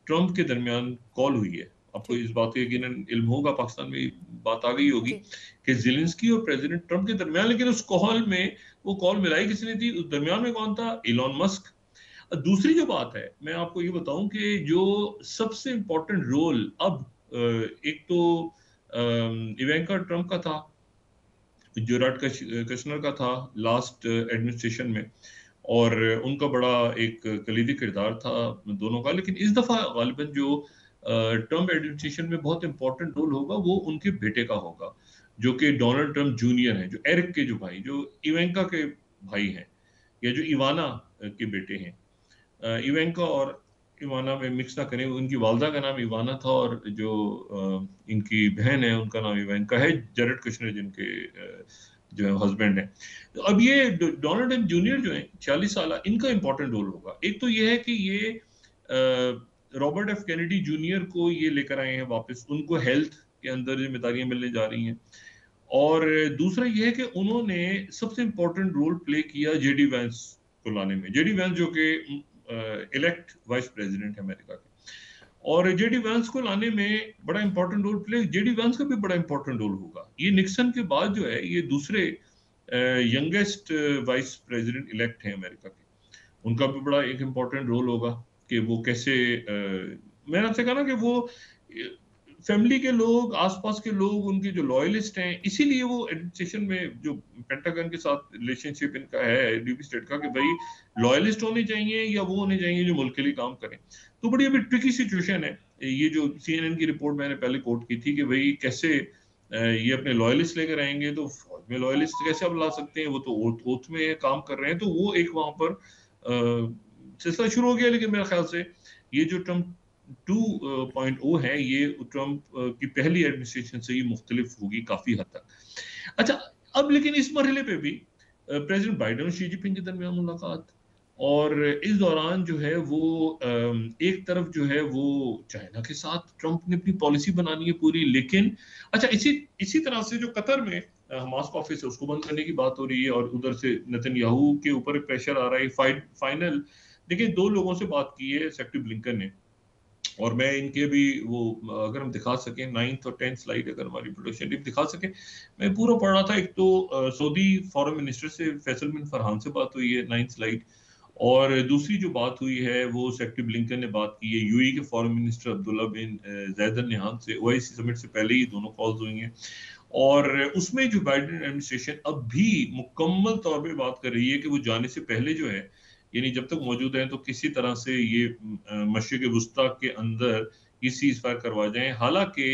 [SPEAKER 2] ट्रंप के दरमियान कॉल हुई है। आपको इस बात का यकीनन इल्म होगा, पाकिस्तान में बात आ गई होगी कि ज़ेलेंस्की और प्रेसिडेंट ट्रंप के दरमियान, लेकिन उस कॉल में वो कॉल मिलाई किसने थी, उस दरमियान में कौन था, इलॉन मस्क। दूसरी जो बात है मैं आपको ये बताऊं कि जो सबसे इंपॉर्टेंट रोल अब एक तो इवेंका ट्रंप का था, जो कश्नर का था लास्ट एडमिनिस्ट्रेशन में, और उनका बड़ा एक कलीदी किरदार था दोनों का, लेकिन इस दफा गालिबन जो ट्रंप एडमिनिस्ट्रेशन में बहुत इंपॉर्टेंट रोल होगा वो उनके बेटे का होगा, जो कि डोनाल्ड ट्रंप जूनियर हैं, जो एरिक के जो भाई, जो इवेंका के भाई हैं, या जो इवाना के बेटे हैं। इवेंका और इवाना में मिक्स ना करें, उनकी वालदा का नाम इवाना था और जो इनकी बहन है उनका नाम इवेंका है, जेरेड कुशनर जिनके जो है हस्बैंड है। तो अब ये डोनाल्ड ट्रंप जूनियर जो है 46 साल, इनका इंपॉर्टेंट रोल होगा। एक तो ये है कि ये रॉबर्ट एफ कैनेडी जूनियर को ये लेकर आए हैं वापस, उनको हेल्थ के अंदर जिम्मेदारियां मिलने जा रही हैं, और दूसरा ये है कि उन्होंने सबसे इंपॉर्टेंट रोल प्ले किया जेडी वैंस को लाने में, जेडी वैंस जो कि इलेक्ट वाइस प्रेसिडेंट है अमेरिका के, और जेडी वैंस को लाने में बड़ा important role play, JD Vance का भी बड़ा इंपॉर्टेंट रोल होगा। ये निक्सन के बाद जो है ये दूसरे यंगेस्ट वाइस प्रेसिडेंट इलेक्ट हैं अमेरिका के, उनका भी बड़ा एक इंपॉर्टेंट रोल होगा कि वो कैसे मैंने आपसे कहा ना कि वो फैमिली के लोग, आसपास के लोग, उनके जो लॉयलिस्ट हैं, इसीलिए वो एडमिनिस्ट्रेशन में जो पेंटागन के साथ रिलेशनशिप इनका है डीप स्टेट का, कि भाई लॉयलिस्ट होने चाहिए या वो होने चाहिए जो मुल्क के लिए काम करें। तो बड़ी अभी ट्रिकी सिचुएशन है। ये जो CNN की रिपोर्ट मैंने पहले कोट की थी कि भाई कैसे ये अपने लॉयलिस्ट लेकर आएंगे, तो फौज में लॉयलिस्ट कैसे अब ला सकते हैं, वो तो ओथ में काम कर रहे हैं, तो वो एक वहां पर सिलसिला शुरू हो गया। लेकिन मेरे ख्याल से ये जो ट्रम्प 2.0 है, ये ट्रम्प की पहली एडमिनिस्ट्रेशन से ही मुख्तलिफ होगी काफी हद तक। अच्छा, अब लेकिन इस मरहले पे भी प्रेसिडेंट बाइडेन और शी जिनपिंग के दरमियान मुलाकात, और इस दौरान जो है वो एक तरफ जो है वो चाइना के साथ ट्रंप ने अपनी पॉलिसी बनानी है पूरी, लेकिन अच्छा इसी तरह से जो कतर में हमास का ऑफिस है उसको बंद करने की बात हो रही है, और उधर से नेतन्याहू के ऊपर प्रेशर आ रहा है। फाइनल देखिए, 2 लोगों से बात की है सेक्रेटरी ब्लिंकन ने, और मैं इनके भी वो अगर हम दिखा सकें 9th और 10th स्लाइड, अगर हमारी प्रोडक्शन टीम दिखा सके, मैं पूरा पढ़ रहा था। एक तो सऊदी फॉरेन मिनिस्टर से फैसल बिन फरहान से बात हुई है 9th स्लाइड, और दूसरी जो बात हुई है वो सेक्रेटरी ब्लिंकन ने बात की है यूएई के फॉरेन मिनिस्टर अब्दुल्ला बिन जायद अल नह्यान से, ओआईसी समिट से पहले ही दोनों कॉल्स हुई हैं। और उसमें जो बाइडेन एडमिनिस्ट्रेशन अब भी मुकम्मल तौर पे बात कर रही है कि वो जाने से पहले जो है यानी जब तक मौजूद हैं तो किसी तरह से ये मशरिक़ वुस्ता के अंदर ये सीज़ फायर करवा जाएं। हालांकि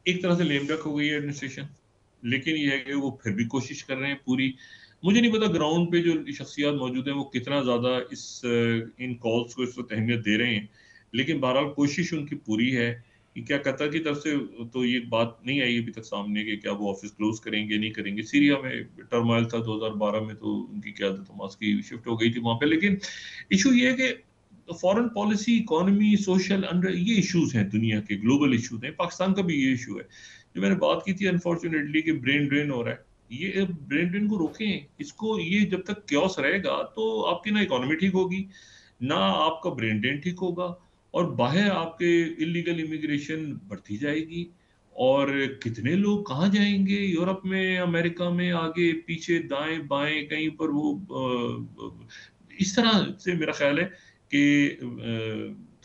[SPEAKER 2] एक तरह से लेम डक हो गई है एडमिनिस्ट्रेशन, लेकिन ये है कि वो फिर भी कोशिश कर रहे हैं पूरी। मुझे नहीं पता ग्राउंड पे जो शख्सियात मौजूद हैं वो कितना ज़्यादा इन कॉल्स को इस वक्त अहमियत दे रहे हैं, लेकिन बहरहाल कोशिश उनकी पूरी है कि क्या कतर की तरफ से तो ये बात नहीं आई अभी तक सामने कि क्या वो ऑफिस क्लोज करेंगे नहीं करेंगे। सीरिया में टर्मोइल था 2012 में, तो उनकी क़यादत हमास की शिफ्ट हो गई थी वहाँ पे, लेकिन इशू ये है कि foreign policy, economy, social under ये इश्यूज हैं, दुनिया के ग्लोबल इश्यूज हैं, पाकिस्तान का भी ये इशू है जो मैंने बात की थी अनफॉर्चुनेटली कि ब्रेन ड्रेन हो रहा है। ये ब्रेन ड्रेन को रोकें, इसको, ये जब तक क्योस रहेगा तो आपकी ना इकोनॉमी ठीक होगी, ना आपका ब्रेन ड्रेन ठीक होगा, और बाहर आपके इलीगल इमिग्रेशन बढ़ती जाएगी। और कितने लोग कहाँ जाएंगे, यूरोप में, अमेरिका में, आगे पीछे दाएं बाएं कहीं पर वो इस तरह से मेरा ख्याल है कि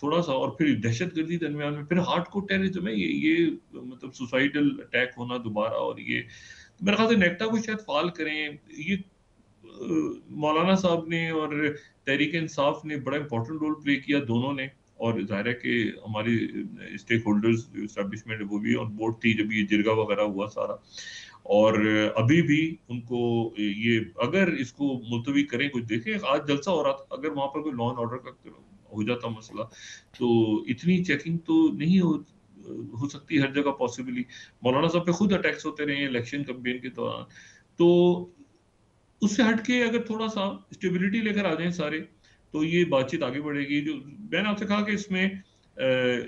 [SPEAKER 2] थोड़ा सा, और फिर दहशतगर्दी दरमियान में, फिर हार्डकोर टेररिज्म है ये मतलब सुसाइडल अटैक होना दोबारा। और ये मेरे ख्याल से नेक्टा को शायद फाल करें। ये मौलाना साहब ने और तहरीक इंसाफ ने बड़ा इंपॉर्टेंट रोल प्ले किया दोनों ने, और जाहिर है कि हमारी स्टेक होल्डर्स जो इस्टेब्लिशमेंट है वो भी ऑन बोर्ड थी जब ये जिरगा वगैरह हुआ सारा। और अभी भी उनको ये अगर इसको मुलतवी करें, कुछ देखें, आज जलसा हो रहा था, अगर वहां पर कोई लॉ एंड ऑर्डर का हो जाता मसला तो इतनी चेकिंग तो नहीं हो सकती हर जगह पॉसिबली। मौलाना साहब पे खुद अटैक्स होते रहे इलेक्शन कैंपेन के दौरान, तो उससे हटके अगर थोड़ा सा स्टेबिलिटी लेकर आ जाएं सारे, तो ये बातचीत आगे बढ़ेगी। जो मैंने आपसे कहा कि इसमें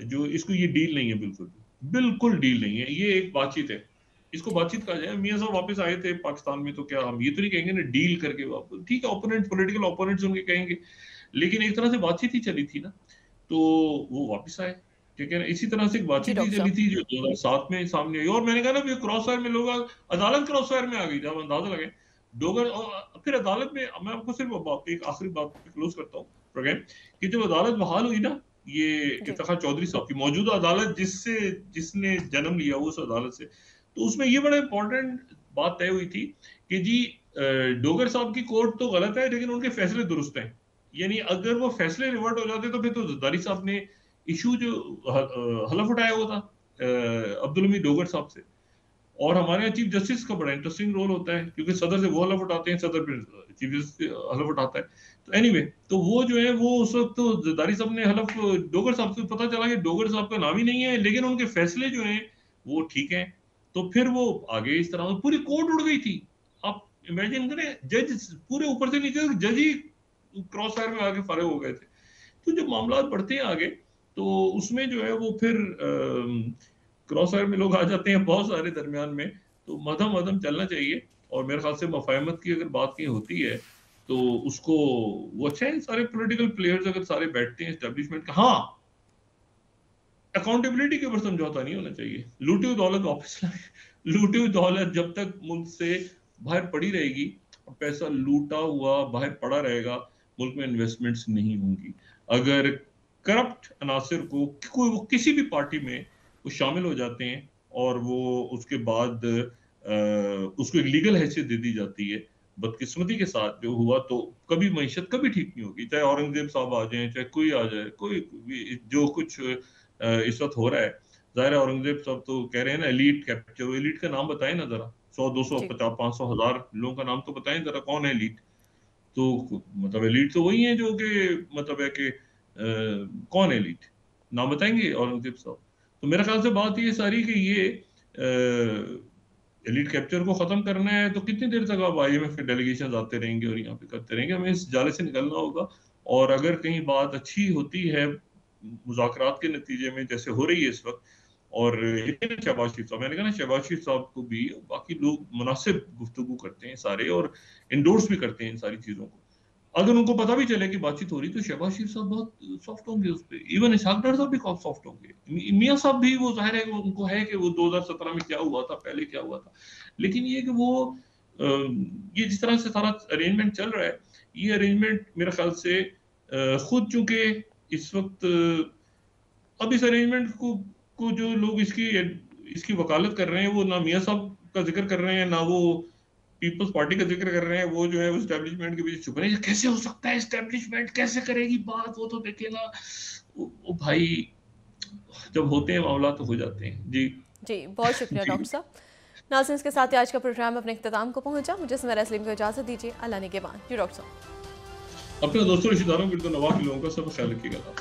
[SPEAKER 2] जो इसको ये डील नहीं है, बिल्कुल बिल्कुल डील नहीं है, ये एक बातचीत है, इसको बातचीत कहा जाए। मियां साहब वापस आए थे पाकिस्तान में, तो क्या हम ये तो नहीं कहेंगे ना डील करके वापस, ठीक है, ओपोनेंट, पॉलिटिकल ओपोनेंट्स उनके कहेंगे, लेकिन एक तरह से बातचीत ही चली थी ना, तो वो वापस आए, ठीक है ना। इसी तरह से एक
[SPEAKER 1] जी
[SPEAKER 2] बातचीत ही
[SPEAKER 1] डॉक्टर
[SPEAKER 2] चली
[SPEAKER 1] साहब।
[SPEAKER 2] थी जो 2007 में सामने आई, और मैंने कहा ना क्रॉस फायर में लोग अदालत क्रॉस फायर में आ गई, जब अंदाजा लगे डोगर, और फिर अदालत में, मैं आपको सिर्फ एक आखिरी बात पे क्लोज करता हूँ प्रोग्राम, कि जब अदालत बहाल हुई ना, ये
[SPEAKER 1] जी
[SPEAKER 2] इफ्तिखार चौधरी साहब की मौजूदा अदालत जिसने जन्म लिया उस अदालत से, तो उसमें ये बड़ा इंपॉर्टेंट बात तय हुई थी कि जी डोगर साहब की कोर्ट तो गलत है लेकिन उनके फैसले दुरुस्त हैं। यानी अगर वो फैसले रिवर्ट हो जाते तो फिर तो जरदारी साहब ने इशू जो हलफ उठाया हुआ था अब्दुल हमीद डोगर साहब से, और हमारे यहाँ चीफ जस्टिस का बड़ा इंटरेस्टिंग रोल होता है क्योंकि सदर से वो हलफ उठाते हैं, सदर फिर चीफ जस्टिस हलफ उठाता है। तो एनीवे, तो वो जो है वो उस वक्त तो जरदारी साहब ने हलफ डोगर साहब से, पता चला कि डोगर साहब का नाम ही नहीं है लेकिन उनके फैसले जो हैं वो ठीक हैं, तो फिर वो आगे इस तरह पूरी कोर्ट उड़ गई थी। आप इमेजिन करें, जज पूरे ऊपर से नीचे जज ही क्रॉस फायर में आगे फारे हो गए थे। तो जब मामला बढ़ते हैं आगे तो उसमें जो है वो फिर क्रॉस फायर में लोग आ जाते हैं बहुत सारे दरमियान में, तो मध्यम मध्यम चलना चाहिए। और मेरे ख्याल से मफाहमत की अगर बात की होती है तो उसको वो अच्छा है, सारे पॉलिटिकल प्लेयर्स अगर सारे बैठते हैं एस्टेब्लिशमेंट का, हाँ अकाउंटेबिलिटी के ऊपर समझौता नहीं होना चाहिए। लूटी हुई दौलत वापस लाए, लूटी हुई दौलत जब तक मुल्क से बाहर पड़ी रहेगी और पैसा लूटा हुआ बाहर पड़ा रहेगा, मुल्क में इन्वेस्टमेंट्स नहीं होंगी। अगर करप्ट अनासर को कोई वो किसी भी पार्टी में वो शामिल हो जाते हैं और वो उसके बाद उसको एक लीगल हैसियत दे दी जाती है, बदकिस्मती के साथ जो हुआ, तो कभी मईशत कभी ठीक नहीं होगी। चाहे औरंगजेब साहब आ जाए, चाहे कोई आ जाए, कोई जो कुछ इस वक्त हो रहा है, जाहिर है औरंगजेब साहब तो कह रहे हैं ना एलीट कैप्चर, एलीट का नाम बताएं ना जरा, 100 200
[SPEAKER 1] जी
[SPEAKER 2] 50 500 1000 लोगों का नाम तो बताएं जरा, कौन है एलीट। तो मतलब एलीट तो वही है जो कि मतलब है कि कौन है एलीट, नाम बताएंगे औरंगजेब साहब। तो मेरे ख्याल से बात ये सारी कि ये एलीट कैप्चर को खत्म करना है तो कितनी देर तक आप IMF के डेलीगेशन आते रहेंगे और यहाँ पे करते रहेंगे, हमें इस जाले से निकलना होगा। और अगर कहीं बात अच्छी होती है मुज़ाकरात के नतीजे में जैसे हो रही है इस वक्त, और शहबाज शरीफ साहब, मैंने कहा ना शहबाज शरीफ साहब को भी बाकी लोग मुनासिब गुफ्तगू करते हैं सारे और इंडोर्स भी करते हैं इन सारी चीज़ों को, अगर उनको पता भी चले कि बातचीत हो रही तो शहबाज शरीफ साहब बहुत सॉफ्ट होंगे उस पर, इवन इसहाक डार साहब भी सॉफ्ट होंगे, मियां साहब भी, वो जाहिर है उनको है कि वो 2017 में क्या हुआ था, पहले क्या हुआ था, लेकिन ये कि वो ये जिस तरह से सारा अरेंजमेंट चल रहा है, ये अरेंजमेंट मेरे ख्याल से खुद चूंकि इस वक्त अब इस अरेंजमेंट को जो लोग इसकी वकालत कर रहे हैं वो ना मियां साहब का जिक्र कर रहे हैं, ना वो पीपल्स पार्टी का जिक्र कर रहे हैं, वो जो है एस्टेब्लिशमेंट के पीछे छुप रहे हैं, कैसे हो सकता है, एस्टेब्लिशमेंट कैसे करेगी बात, वो तो देखेगा। वो भाई जब होते हैं मामला तो हो जाते हैं जी।
[SPEAKER 1] जी बहुत शुक्रिया
[SPEAKER 2] जी,
[SPEAKER 1] डॉक्टर साहब। नाज़रीन, इसके साथ ही आज का प्रोग्राम अपने इख्तिताम को पहुंचा। मुझे सुमेरा सलीम को इजाज़त दीजिए। अल्लाह ने के बाद जी डॉक्टर साहब।
[SPEAKER 2] अपने दोस्तों रिश्तेदारों, गिरदो नवाह के लोगों का सब ख्याल रखिएगा।